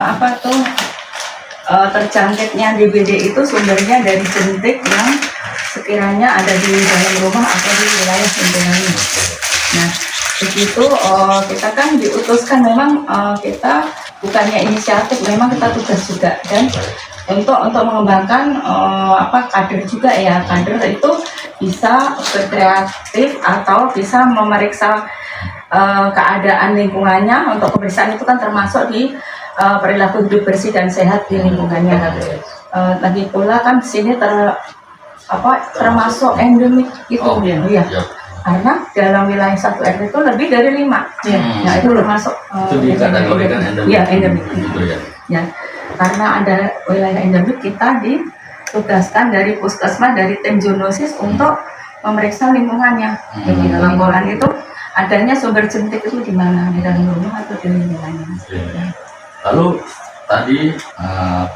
Apa tuh terjangkitnya DBD itu sumbernya dari jentik yang sekiranya ada di dalam rumah atau di wilayah lingkungannya. Nah, begitu kita kan diutuskan memang kita bukannya inisiatif, memang kita tugas juga dan untuk mengembangkan kader juga ya, kader itu bisa berkreatif atau bisa memeriksa keadaan lingkungannya. Untuk pemeriksaan itu kan termasuk di perilaku hidup bersih dan sehat di lingkungannya. Lagi pula kan di sini termasuk endemik itu ya. Karena dalam wilayah 1 RT itu lebih dari 5. Nah, itu termasuk endemik. Ya, endemik. Ya. Karena ada wilayah endemik, kita ditugaskan dari puskesmas, dari tim zoonosis untuk memeriksa lingkungannya. Jadi laporan itu adanya sumber jentik itu di mana, di dalam rumah atau di lingkungannya. Lalu tadi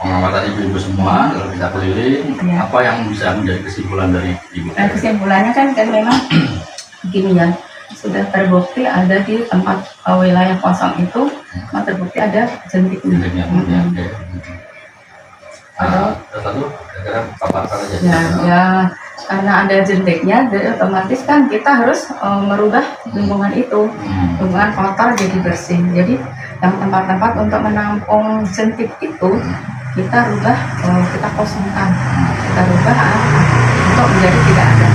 pengamatan ibu-ibu semua, kalau kita keliling, apa yang bisa menjadi kesimpulan dari ibu? Nah, kesimpulannya kan memang begini ya, sudah terbukti ada di tempat wilayah kosong itu, terbukti ada jentiknya. Satu, kira-kira paparkan aja. Ya, karena ada jentiknya, jadi otomatis kan kita harus merubah lingkungan itu, lingkungan kotor jadi bersih. Jadi yang tempat-tempat untuk menampung jentik itu kita rubah, kita kosongkan, kita rubah untuk menjadi tidak ada.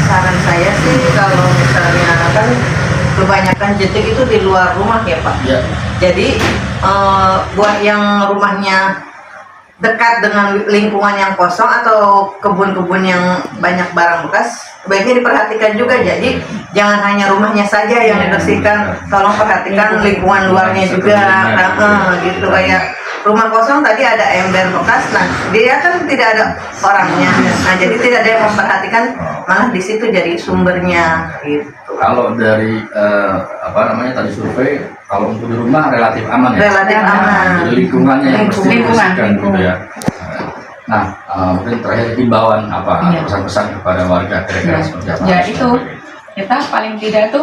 Saran saya sih kalau misalnya kan kebanyakan jentik itu di luar rumah ya Pak. Ya. Jadi buat yang rumahnya dekat dengan lingkungan yang kosong atau kebun-kebun yang banyak barang bekas, baiknya diperhatikan juga. Jadi jangan hanya rumahnya saja yang dibersihkan, tolong perhatikan lingkungan luarnya juga. Gitu kayak rumah kosong tadi ada ember bekas, nah dia kan tidak ada orangnya, nah jadi tidak ada yang memperhatikan, malah di situ jadi sumbernya gitu. Kalau dari tadi survei, kalau untuk di rumah relatif aman ya. Relatif aman. Jadi lingkungannya yang mesti dibersihkan gitu ya. Nah, mungkin terakhir himbauan pesan-pesan kepada warga kira-kira seperti apa? Ya itu kita paling tidak itu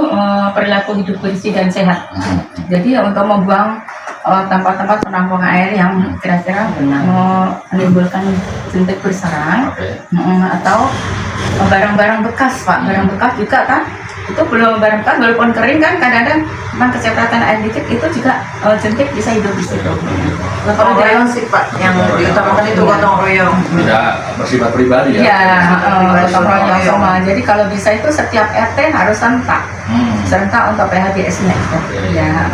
perilaku hidup bersih dan sehat. Jadi untuk membuang tempat-tempat penampungan air yang kira-kira menimbulkan jentik bersarang, atau barang-barang bekas Pak, barang bekas juga kan, itu belum barang bekas walaupun kering kan kadang-kadang tentang kesehatan air licin itu juga jentik bisa hidup di situ. Gotong royong sih Pak, yang diutamakan itu gotong royong. Tidak bersifat pribadi ya? Iya, gotong royong semua. Jadi kalau bisa itu setiap RT harus serentak untuk PHBS-nya. Ya.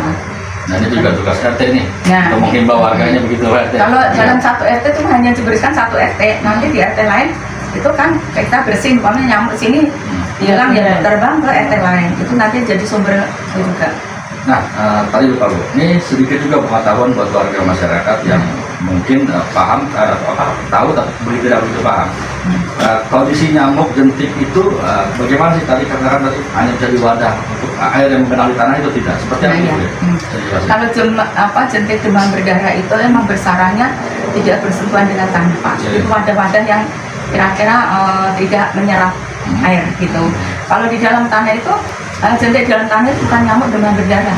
Nah ini juga tugas RT nih, untuk menghimbau warganya begitu RT. Kalau dalam 1 RT itu hanya dibersihkan 1 RT, nanti di RT lain itu kan kita bersih, umpamanya nyamuk sini hilang ya terbang ke RT lain, itu nanti jadi sumber juga. Nah, tadi lupa Bu, ini sedikit juga pengetahuan buat warga masyarakat yang mungkin paham tahu tapi begitu paham. Kondisi nyamuk jentik itu bagaimana sih tadi katakan tadi hanya jadi wadah untuk air yang mengenali tanah itu tidak seperti apa Bu? Kalau jentik demam berdarah itu emang bersarangnya tidak bersentuhan dengan tanah Pak. Itu wadah-wadah yang kira-kira tidak menyerap air gitu. Kalau di dalam tanah itu jentik dalam tanah itu bukan nyamuk demam berdarah,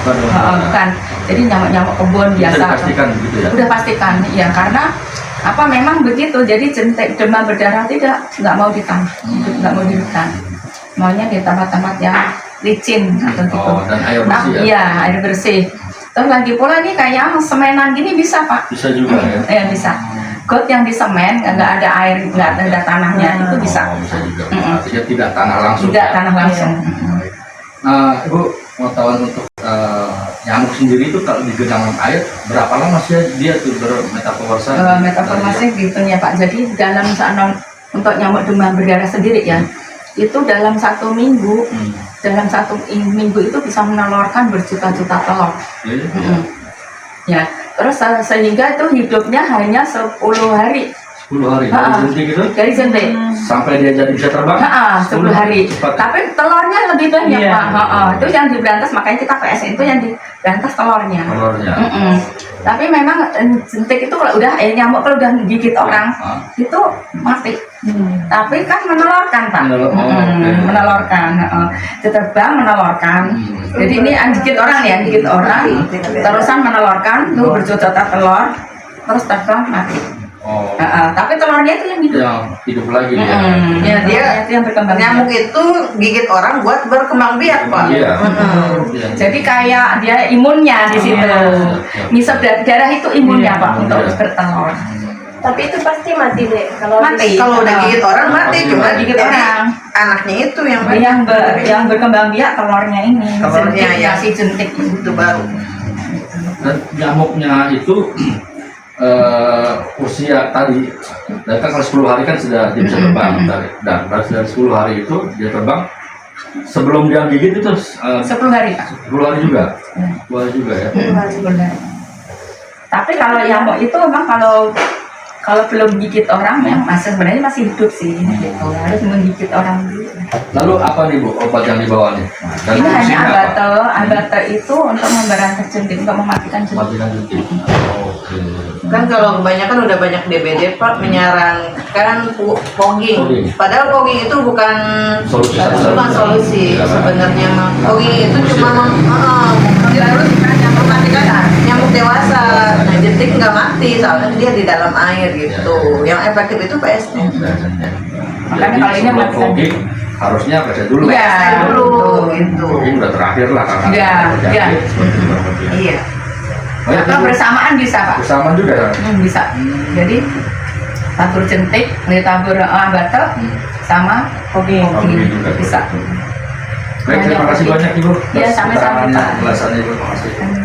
bukan. Jadi nyamuk kebun biasa. Sudah pastikan gitu ya? Udah pastikan, ya karena memang begitu. Jadi jentik demam berdarah nggak mau di tanah, nggak mau di hutan, maunya di tempat-tempat yang licin atau gitu. Dan air bersih ya? Iya, air bersih. Terus lagi pula nih kayak semenan gini bisa Pak? Bisa juga ya? Bisa. Got yang di semen nggak ada air, nggak ada tanahnya, itu bisa. Bisa juga. Artinya tidak tanah langsung. Tidak tanah langsung. Nah, Ibu, pengetahuan untuk nyamuk sendiri itu kalau di genangan air berapa lama sih dia tuh bermetaformasi? Metaformasi gitu ya Pak. Jadi dalam untuk nyamuk demam berdarah sendiri ya, itu dalam 1 minggu, dalam 1 minggu itu bisa menelurkan berjuta-juta telur. Ya. Terus sehingga itu hidupnya hanya 10 hari. 10 hari dari Ah. jentik itu Dari jentik. sampai dia jadi bisa terbang. 10 hari. Cepat. Tapi telurnya lebih banyak, Iya. Pak. Itu yang diberantas, makanya kita PSN itu yang diberantas telurnya. Telurnya. Mm-mm. Tapi memang jentik itu kalau udah nyamuk kalau udah gigit orang Ah. itu mati. Tapi kan menelurkan, Pak. Oke. Menelurkan. Dia terbang menelurkan. Jadi ini gigit orang ya, gigit orang, terusan menelurkan, tuh berjuta-juta telur, terus terbang mati. Oh, Tapi telurnya itu yang hidup. yang hidup lagi dia. Ya, Dia itu yang berkembang. Nyamuk itu gigit orang buat berkembang biak, Pak. Iya. Mm-mm. Iya. Jadi kayak dia imunnya di situ. Ngisep darah itu imunnya, Pak, untuk Iya. bertelur. Tapi itu pasti mati deh kalau Mati. Kalau udah gigit orang mati, cuma Gigit jadi orang. anaknya itu yang Yang berkembang biak telurnya ini. Telurnya, Jentiknya, ya. si jentik itu baru. Dan nyamuknya itu usia tadi, dan kan kalau 10 hari kan sudah dia bisa terbang. Dan dari 10 hari itu dia terbang. Sebelum dia gigit itu 10 hari, Pak. 10 hari juga. 10 hari juga ya. 10 hari. Tapi kalau nyamuk itu memang kalau belum gigit orang memang sebenarnya masih hidup sih, gitu. Harus menggigit orang dulu. Lalu apa nih Bu obat yang dibawa nih? Dan Ini hanya fungsinya apa? abate itu untuk memberantas jentik, untuk mematikan jentik. Matikan jentik. Oke. Kan kalau kebanyakan udah banyak DBD, Pak, menyarankan fogging. Fogging. Padahal fogging itu bukan Solusi satu-satunya. bukan solusi Iya, Pak. sebenarnya, mah. Fogging itu cuma Harus mematikan nyamuk dewasa. Nah, jentik nggak mati soalnya dia di dalam air gitu. Yang efektif itu PSN. Makanya Jadi kalau ini sebelum matikan fogging, harusnya baca dulu. Iya. PSN dulu gitu. Fogging udah terakhir lah karena Iya, penyakit, iya. seperti kurang lebih. Iya. Oh, ya, atau Bu. bersamaan bisa, Pak. Bersamaan juga ya. Bisa. Jadi tabur jentik, tabur abate sama fogging Fogging juga. bisa. Baik, terima kasih banyak Ibu. Iya, sama-sama, Atas Pak. keterangannya, ulasannya Ibu. Terima kasih.